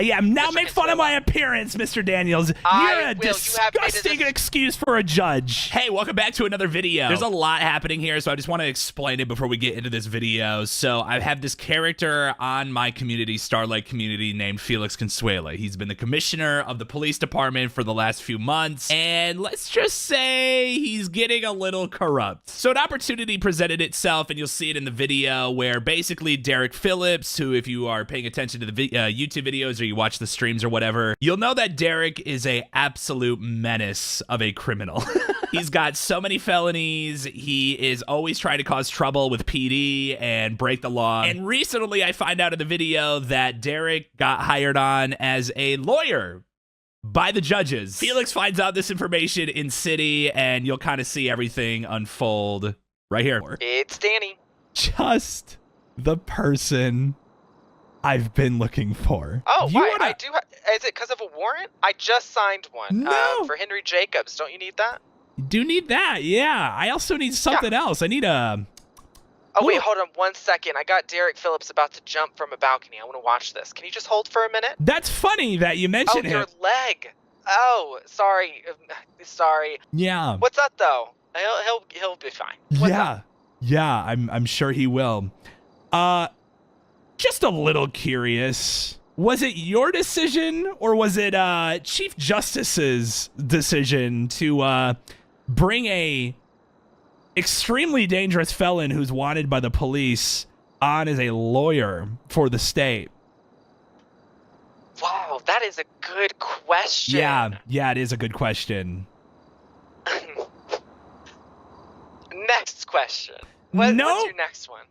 Yeah. Now Mr. make fun of my appearance, Mr. Daniels. You're a disgusting excuse for a judge. Hey, welcome back to another video. There's a lot happening here, so I just want to explain it before we get into this video. So I have this character on my community, Starlight community, named Felix Consuela. He's been the commissioner of the police department for the last few months, and let's just say he's getting a little corrupt. So an opportunity presented itself, and you'll see it in the video, where basically Derek Phillips, who, if you are paying attention to the YouTube videos or you watch the streams or whatever, you'll know that Derek is a absolute menace of a criminal. He's got so many felonies. He is always trying to cause trouble with PD and break the law. And recently I find out in the video that Derek got hired on as a lawyer by the judges. Felix finds out this information in City, and you'll kind of see everything unfold right here. It's Danny. Just the person I've been looking for. Oh, why? I do. Is it because of a warrant? I just signed one. No. For Henry Jacobs. Don't you need that? You do need that, yeah. I also need something else. I need a... Oh, wait, hold on 1 second. I got Derek Phillips about to jump from a balcony. I want to watch this. Can you just hold for a minute? That's funny that you mentioned him. Oh, your leg. Oh, sorry. Sorry. Yeah. What's up, though? He'll be fine. What's up? Yeah, I'm sure he will. Just a little curious. Was it your decision, or was it Chief Justice's decision to bring a extremely dangerous felon who's wanted by the police on as a lawyer for the state? Wow, that is a good question. Yeah, it is a good question. Next question. What's your next one?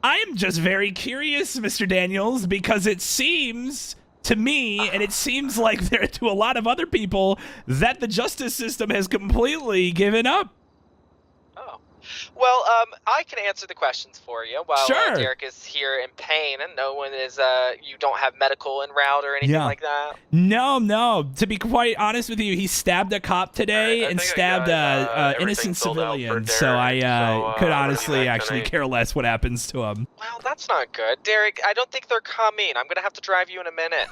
I am just very curious, Mr. Daniels, because it seems to me, and it seems like there to a lot of other people, that the justice system has completely given up. Oh. Well, I can answer the questions for you while Derek is here in pain, and no one is, you don't have medical en route or anything like that? No. To be quite honest with you, he stabbed a cop today and stabbed an innocent civilian, so I could honestly actually care less what happens to him. Well, that's not good. Derek, I don't think they're coming. I'm going to have to drive you in a minute.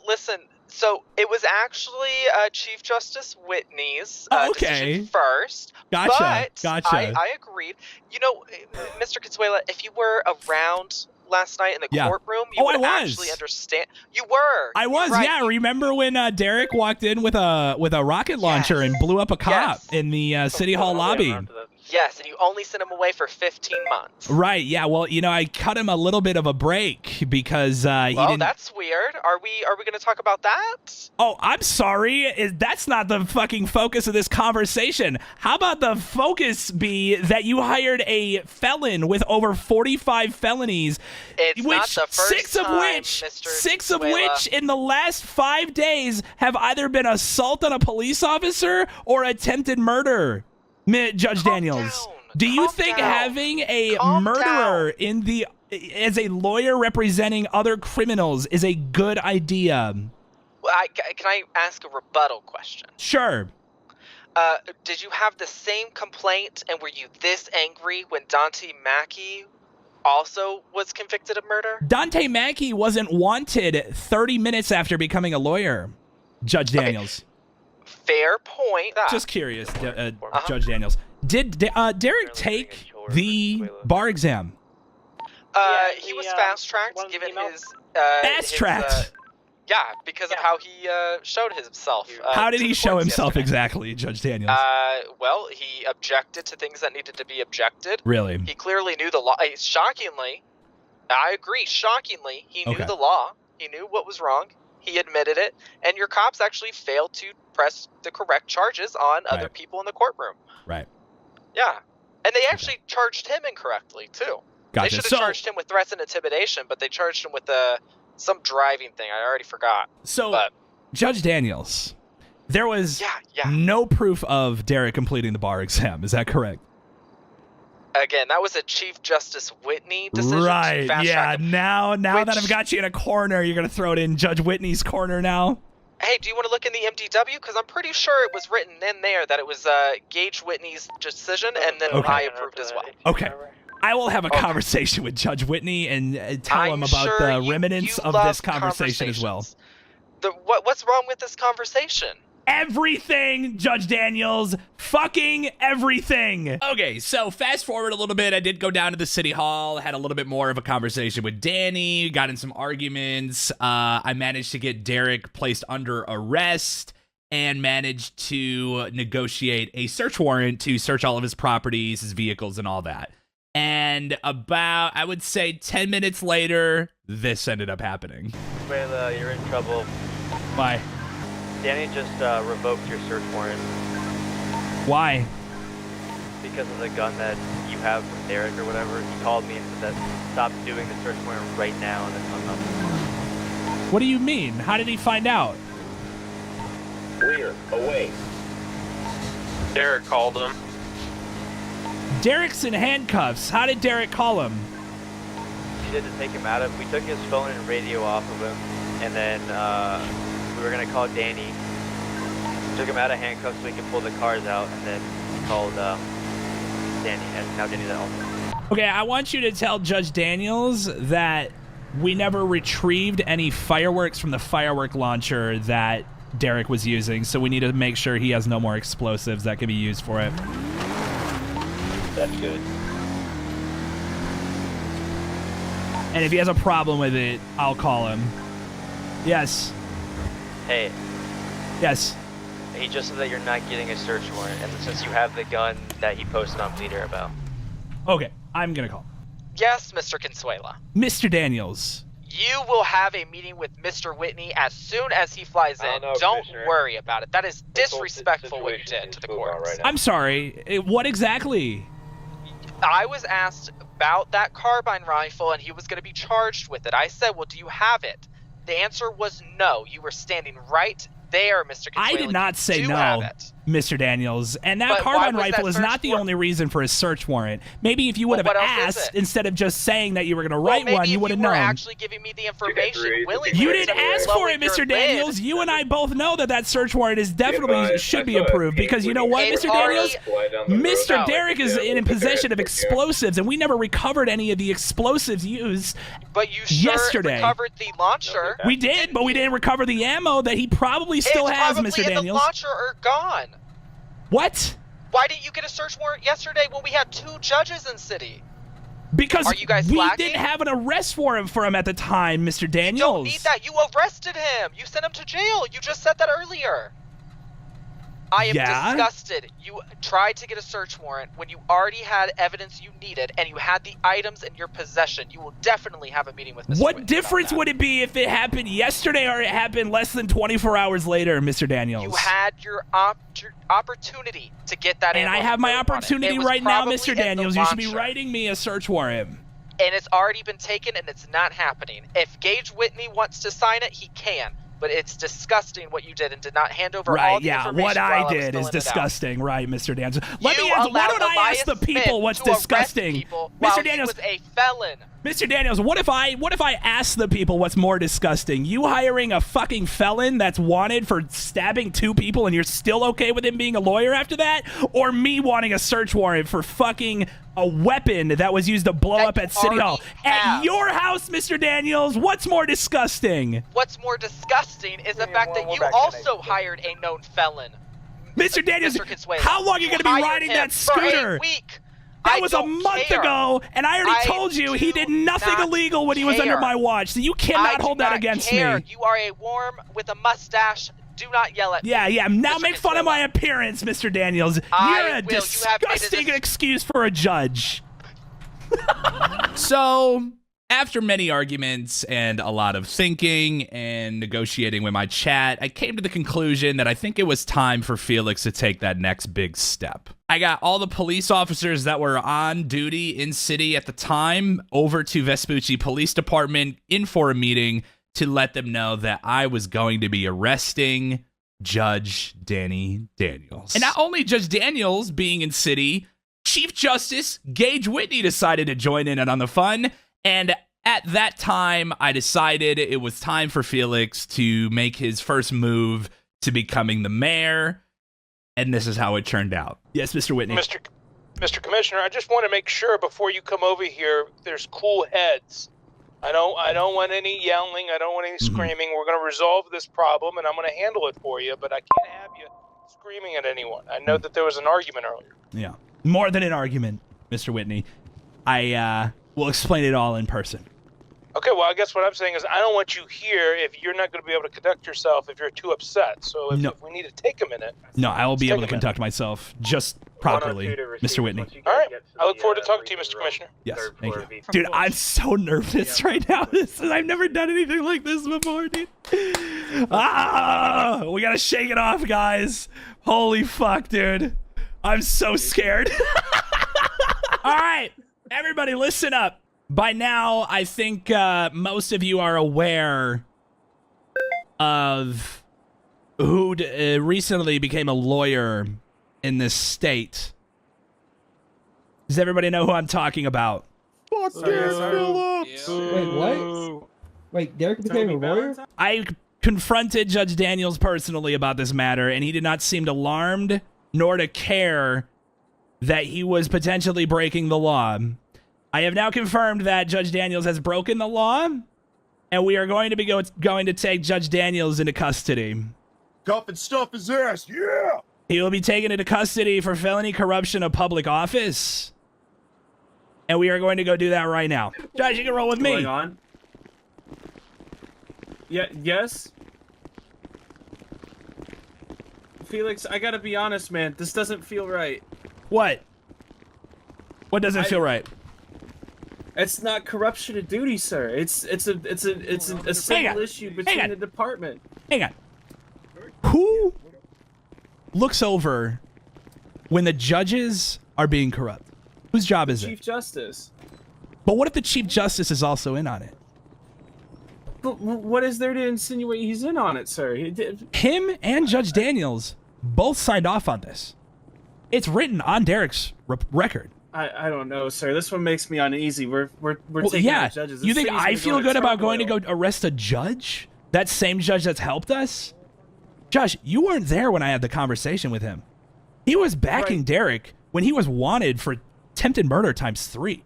Listen, so it was actually Chief Justice Whitney's decision first. Gotcha. I agreed. You know, Mr. Consuela, if you were around last night in the courtroom, you would actually understand. You were. I was, right. Yeah. Remember when Derek walked in with a rocket launcher and blew up a cop in the City Hall lobby? Yes, and you only sent him away for 15 months. Right, yeah. Well, you know, I cut him a little bit of a break because he didn't... Well, that's weird. Are we going to talk about that? Oh, I'm sorry. That's not the fucking focus of this conversation. How about the focus be that you hired a felon with over 45 felonies? It's not the first six of which in the last 5 days have either been assault on a police officer or attempted murder. Judge Daniels, do you think having a murderer as a lawyer representing other criminals is a good idea? Well, can I ask a rebuttal question? Sure. Did you have the same complaint, and were you this angry when Dante Mackey also was convicted of murder? Dante Mackey wasn't wanted 30 minutes after becoming a lawyer, Judge Daniels. Fair point. Just curious, Judge Daniels. Did Derek take the bar exam? He was fast-tracked, given his... Fast-tracked? Yeah, because of how he showed himself. How did he show himself exactly, Judge Daniels? Well, he objected to things that needed to be objected. Really? He clearly knew the law. Shockingly, I agree, shockingly, he knew the law. He knew what was wrong. He admitted it, and your cops actually failed to press the correct charges on other people in the courtroom. Right. Yeah. And they actually charged him incorrectly, too. Gotcha. They should have charged him with threats and intimidation, but they charged him with some driving thing. I already forgot. So, Judge Daniels, there was no proof of Derek completing the bar exam. Is that correct? Again, that was a Chief Justice Whitney decision. Right, yeah. Now that I've got you in a corner, you're going to throw it in Judge Whitney's corner now? Hey, do you want to look in the MDW? Because I'm pretty sure it was written in there that it was Gage Whitney's decision, and then I approved as well. Okay. I will have a conversation with Judge Whitney and tell him about the remnants of this conversation as well. What's wrong with this conversation? Everything, Judge Daniels. Fucking everything. Okay, so fast forward a little bit. I did go down to the city hall, had a little bit more of a conversation with Danny, got in some arguments. I managed to get Derek placed under arrest and managed to negotiate a search warrant to search all of his properties, his vehicles, and all that. And about, I would say, 10 minutes later, this ended up happening. Well, you're in trouble. Why? Danny just revoked your search warrant. Why? Because of the gun that you have from Derek or whatever. He called me and said that stop doing the search warrant right now and then hung up. What do you mean? How did he find out? Clear, away. Derek called him. Derek's in handcuffs. How did Derek call him? We did to take him out of. We took his phone and radio off of him, and then we were gonna call Danny. We took him out of handcuffs so we could pull the cars out, and then we called Danny, and now Danny's at home. Okay, I want you to tell Judge Daniels that we never retrieved any fireworks from the firework launcher that Derek was using, so we need to make sure he has no more explosives that can be used for it. That's good. And if he has a problem with it, I'll call him. Yes. Hey. Yes. He just said that you're not getting a search warrant, and since you have the gun that he posted on Bleeder about. Okay, I'm gonna call. Yes, Mr. Consuela. Mr. Daniels. You will have a meeting with Mr. Whitney as soon as he flies in. Don't worry about it. That is disrespectful what you did to the court. Right, I'm sorry. What exactly? I was asked about that carbine rifle, and he was going to be charged with it. I said, well, do you have it? The answer was no. You were standing right there, Mr. Consuela. I did not say no, Mr. Daniels. And that carbine rifle is not the only reason for a search warrant. Maybe if you would have asked, instead of just saying that you were going to write one, you would have known. You were actually giving me the information willingly. You didn't ask for it, Mr. Daniels. You and I both know that that search warrant is definitely should be approved, because you know what, Mr. Daniels? Mr. Derek is in possession of explosives, and we never recovered any of the explosives used yesterday. Recovered the launcher. We did, but we didn't recover the ammo that he probably still has, Mr. Daniels. The launcher are gone. What? Why didn't you get a search warrant yesterday when we had 2 judges in city? Because are you guys we slacking? didn't have an arrest warrant for him at the time, Mr. Daniels. You don't need that. You arrested him. You sent him to jail. You just said that earlier. I am disgusted. You tried to get a search warrant when you already had evidence you needed and you had the items in your possession. You will definitely have a meeting with Mr. What Whitney difference would it be if it happened yesterday or it happened less than 24 hours later, Mr. Daniels? You had your opportunity to get that. And I have my opportunity right now, Mr. Daniels. You should be writing me a search warrant. And it's already been taken and it's not happening. If Gage Whitney wants to sign it, he can. But it's disgusting what you did and did not hand over all the information. What I did is disgusting, right, Mr. Daniels? Let me ask, why don't I ask the people what's disgusting? Mr. Daniels, he was a felon. Mr. Daniels, what if I ask the people what's more disgusting? You hiring a fucking felon that's wanted for stabbing 2 people and you're still okay with him being a lawyer after that? Or me wanting a search warrant for fucking a weapon that was used to blow up at City Hall? At your house, Mr. Daniels, what's more disgusting? What's more disgusting is the fact that you also hired a known felon. Mr. Daniels, how long are you going to be riding that scooter? For a week. That was a month ago, and I already told you he did nothing illegal when he was under my watch, so you cannot hold that against me. You are a worm with a mustache. Do not yell at me. Yeah. Now make fun of my appearance, Mr. Daniels. You're a disgusting excuse for a judge. So, after many arguments and a lot of thinking and negotiating with my chat, I came to the conclusion that I think it was time for Felix to take that next big step. I got all the police officers that were on duty in city at the time over to Vespucci Police Department in for a meeting to let them know that I was going to be arresting Judge Danny Daniels. And not only Judge Daniels being in city, Chief Justice Gage Whitney decided to join in on the fun. And at that time, I decided it was time for Felix to make his first move to becoming the mayor. And this is how it turned out. Yes, Mr. Whitney. Mr. Commissioner, I just want to make sure before you come over here, there's cool heads. I don't want any yelling. I don't want any screaming. We're going to resolve this problem, and I'm going to handle it for you, but I can't have you screaming at anyone. I know that there was an argument earlier. Yeah. More than an argument, Mr. Whitney. I will explain it all in person. Okay, well, I guess what I'm saying is I don't want you here if you're not going to be able to conduct yourself if you're too upset. So if we need to take a minute. No, I will be able to conduct myself just properly, Mr. Whitney. All right. I look forward to talking to you, Mr. Commissioner. Yes, thank you. Dude, I'm so nervous right now. I've never done anything like this before, dude. Ah, we got to shake it off, guys. Holy fuck, dude. I'm so scared. All right, everybody listen up. By now, I think most of you are aware of who recently became a lawyer in this state. Does everybody know who I'm talking about? Fuck Phillips! Wait, what? Wait, Derek became a lawyer? I confronted Judge Daniels personally about this matter, and he did not seem alarmed nor to care that he was potentially breaking the law. I have now confirmed that Judge Daniels has broken the law, and we are going to be going to take Judge Daniels into custody. Cuff and stuff his ass, yeah! He will be taken into custody for felony corruption of public office, and we are going to go do that right now. Judge, you can roll with me. Going on? Yeah. Yes. Felix, I gotta be honest, man. This doesn't feel right. What? What doesn't feel right? It's not corruption of duty, sir. It's a single issue between the department. Hang on. Who looks over when the judges are being corrupt? Whose job is it? Chief Justice. But what if the Chief Justice is also in on it? But what is there to insinuate he's in on it, sir? Him and Judge Daniels both signed off on this. It's written on Derek's record. I don't know, sir. This one makes me uneasy. We're taking out judges. You think I feel good about going to go arrest a judge? That same judge that's helped us? Josh, you weren't there when I had the conversation with him. He was backing Derek when he was wanted for attempted murder ×3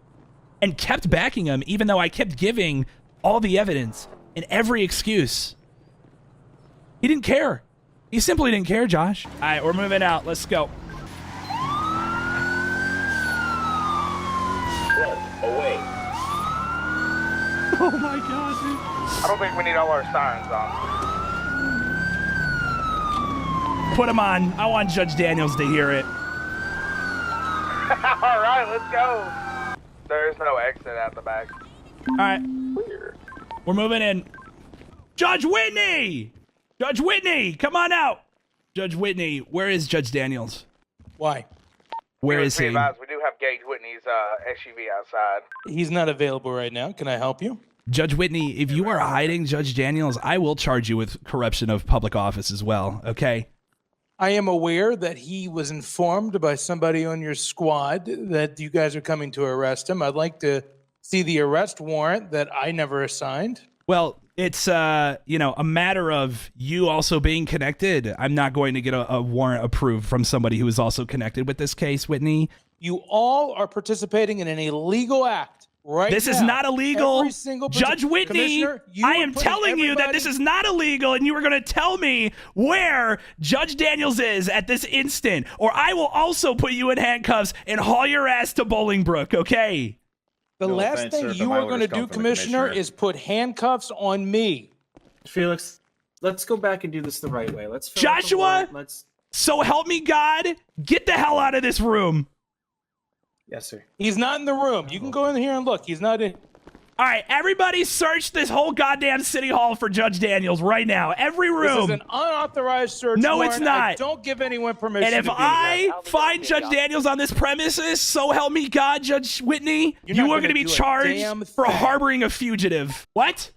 and kept backing him even though I kept giving all the evidence and every excuse. He didn't care. He simply didn't care, Josh. All right, we're moving out. Let's go. Away. Oh my God, dude. I don't think we need all our sirens on. Put him on. I want Judge Daniels to hear it. All right, let's go. There is no exit at the back. All right. We're moving in. Judge Whitney! Judge Whitney, come on out. Judge Whitney, where is Judge Daniels? Why? Where is he? We do have Gage Whitney's SUV outside. He's not available right now. Can I help you? Judge Whitney, if you are hiding Judge Daniels, I will charge you with corruption of public office as well, okay? I am aware that he was informed by somebody on your squad that you guys are coming to arrest him. I'd like to see the arrest warrant that I never assigned. Well, it's you know, a matter of you also being connected. I'm not going to get a warrant approved from somebody who is also connected with this case, Whitney. You all are participating in an illegal act right This now. is not illegal. Every single Judge Whitney, I am telling you that this is not illegal, and you are going to tell me where Judge Daniels is at this instant, or I will also put you in handcuffs and haul your ass to Bolingbrook, okay? The last thing you are going to do, Commissioner, is put handcuffs on me. Felix, let's go back and do this the right way. Let's Joshua, so help me God, get the hell out of this room. Yes, sir. He's not in the room. You can go in here and look. He's not in. All right, everybody search this whole goddamn city hall for Judge Daniels right now. Every room. This is an unauthorized search No, warrant. it's not. I don't give anyone permission And if to do I that. find Judge Daniels on this premises, so help me God, Judge Whitney, You're you not are going to be do a charged damn for thing. harboring a fugitive. What?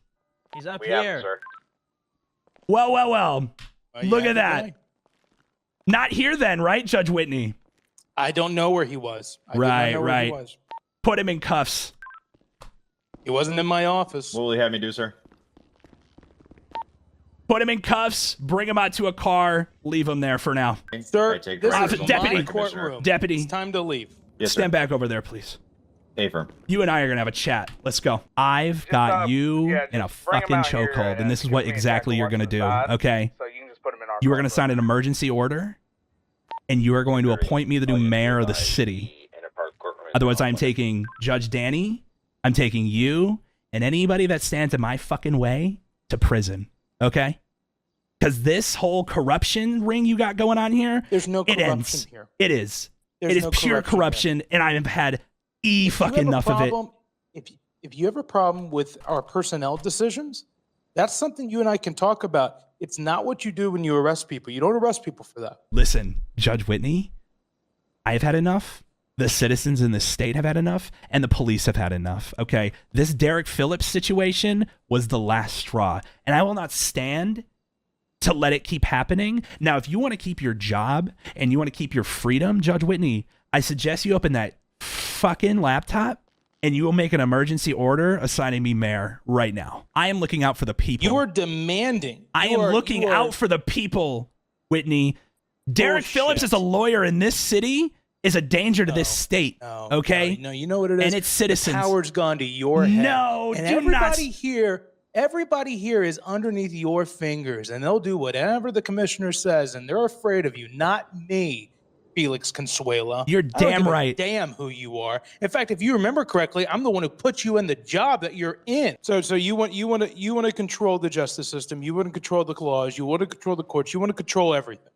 He's up We have him, here. sir. Well, well, well. Look yeah, at that. okay. Not here then, right, Judge Whitney? I don't know where he was. I did not Right, know where right. He was. Put him in cuffs. He wasn't in my office. What will you have me do, sir? Put him in cuffs, bring him out to a car, leave him there for now. Sir, I take this records is on Deputy. my the Commissioner. courtroom. Deputy. It's time to leave. Yes, Stand sir. back over there, please. Affirm. You and I are gonna have a chat. Let's go. I've got you in a fucking chokehold, and this is what exactly you're gonna do, okay? So you can just put him in our You are gonna sign an emergency order, and you are going to appoint me the new mayor of the city. Otherwise, I'm taking Judge Danny, I'm taking you, and anybody that stands in my fucking way to prison, okay? Because this whole corruption ring you got going on here, There's no it corruption ends. here. It is. There's It is no pure corruption, and I have had fucking enough of it. If you have a problem with our personnel decisions, that's something you and I can talk about. It's not what you do when you arrest people. You don't arrest people for that. Listen, Judge Whitney, I've had enough. The citizens in this state have had enough, and the police have had enough, okay? This Derek Phillips situation was the last straw, and I will not stand to let it keep happening. Now, if you want to keep your job and you want to keep your freedom, Judge Whitney, I suggest you open that fucking laptop and you will make an emergency order assigning me mayor right now. I am looking out for the people. You are demanding. I am looking out for the people, Whitney. Derek Phillips is a lawyer in this city, is a danger to this state, okay? No, you know what it is? And its citizens. The power's gone to your head. No, and do everybody not. Everybody here is underneath your fingers, and they'll do whatever the commissioner says, and they're afraid of you, not me, Felix Consuela. You're I don't damn give a right. damn who you are. In fact, if you remember correctly, I'm the one who put you in the job that you're in. So you want to control the justice system. You want to control the laws. You want to control the courts. You want to control everything.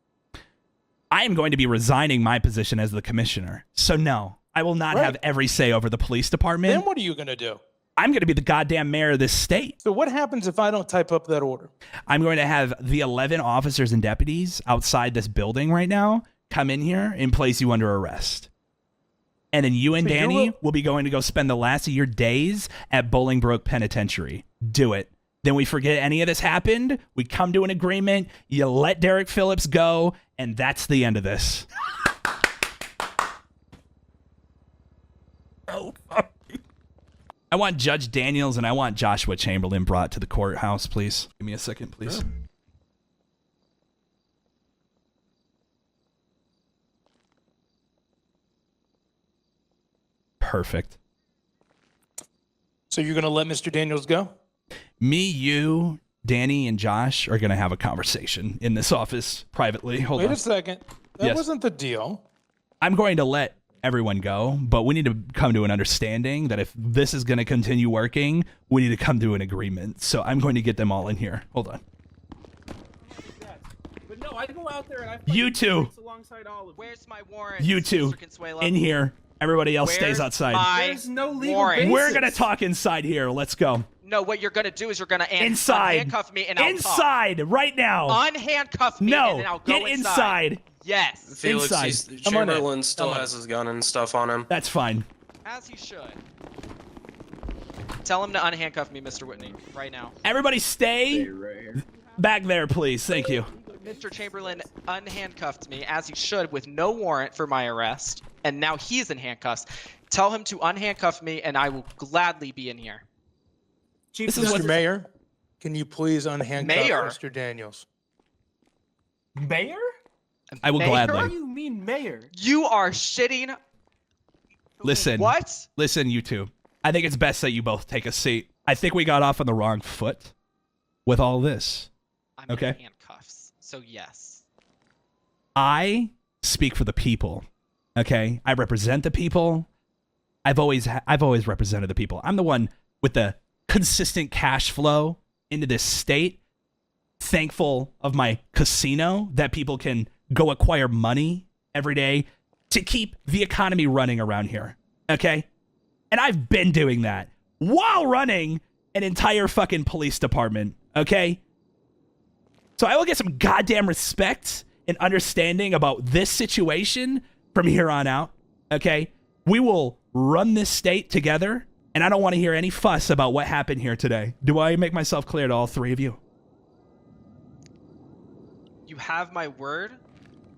I am going to be resigning my position as the commissioner. So no, I will not have every say over the police department. Then what are you going to do? I'm going to be the goddamn mayor of this state. So what happens if I don't type up that order? I'm going to have the 11 officers and deputies outside this building right now come in here and place you under arrest. And then you and Danny will be going to go spend the last of your days at Bolingbroke Penitentiary. Do it. Then we forget any of this happened. We come to an agreement. You let Derek Phillips go, and that's the end of this. Oh, fuck. I want Judge Daniels and I want Joshua Chamberlain brought to the courthouse, please. Give me a second, please. Sure. Perfect. So you're going to let Mr. Daniels go? Me, you, Danny, and Josh are going to have a conversation in this office privately. Hold on. Wait a second. That wasn't the deal. I'm going to let everyone go, but we need to come to an understanding that if this is going to continue working, we need to come to an agreement. So I'm going to get them all in here. Hold on. But no, I go out there and I you two. Alongside all of Where's my warrant? You two in here. Everybody else stays outside. There's no legal warrant? basis. We're going to talk inside here. Let's go. No, what you're gonna do is you're gonna inside. unhandcuff me and I'll inside talk. right now. Unhandcuff me and then I'll go get inside. Yes. Felix, inside. Chamberlain still has his gun and stuff on him. That's fine. As he should. Tell him to unhandcuff me, Mr. Whitney, right now. Everybody stay back there, please. Thank you. Mr. Chamberlain unhandcuffed me, as he should, with no warrant for my arrest, and now he's in handcuffs. Tell him to unhandcuff me, and I will gladly be in here. Mr. Mayor, can you please unhandcuff Mr. Daniels? Mayor? I will gladly. What do you mean, mayor? You are shitting. Listen. What? Listen, you two. I think it's best that you both take a seat. I think we got off on the wrong foot with all this. I'm in handcuffs, so yes. I speak for the people. Okay? I represent the people. I've always represented the people. I'm the one with the consistent cash flow into this state. Thankful of my casino that people can go acquire money every day to keep the economy running around here. Okay? And I've been doing that while running an entire fucking police department. Okay? So I will get some goddamn respect and understanding about this situation from here on out. Okay? We will run this state together. And I don't want to hear any fuss about what happened here today. Do I make myself clear to all three of you? You have my word,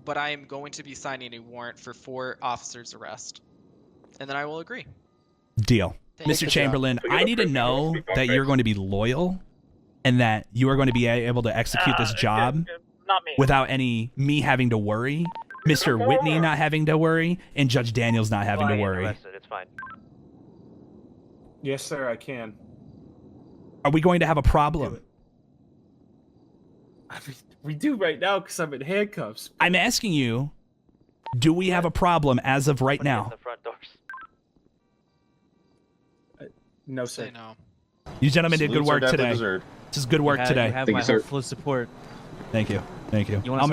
but I am going to be signing a warrant for 4 officers' arrest. And then I will agree. Deal. Mr. Chamberlain, I need to know that you're going to be loyal and that you are going to be able to execute this job without me having to worry. Mr. Whitney not having to worry, and Judge Daniels not having to worry. Arrested. It's fine. Yes, sir, I can. Are we going to have a problem? I mean, we do right now because I'm in handcuffs. I'm asking you, do we have a problem as of right now? The front doors. No, sir. Say no. You gentlemen did good Salutes are work definitely today. deserved. This is good work today. You have my whole full support. Thank you. Thank you. You wanna I'll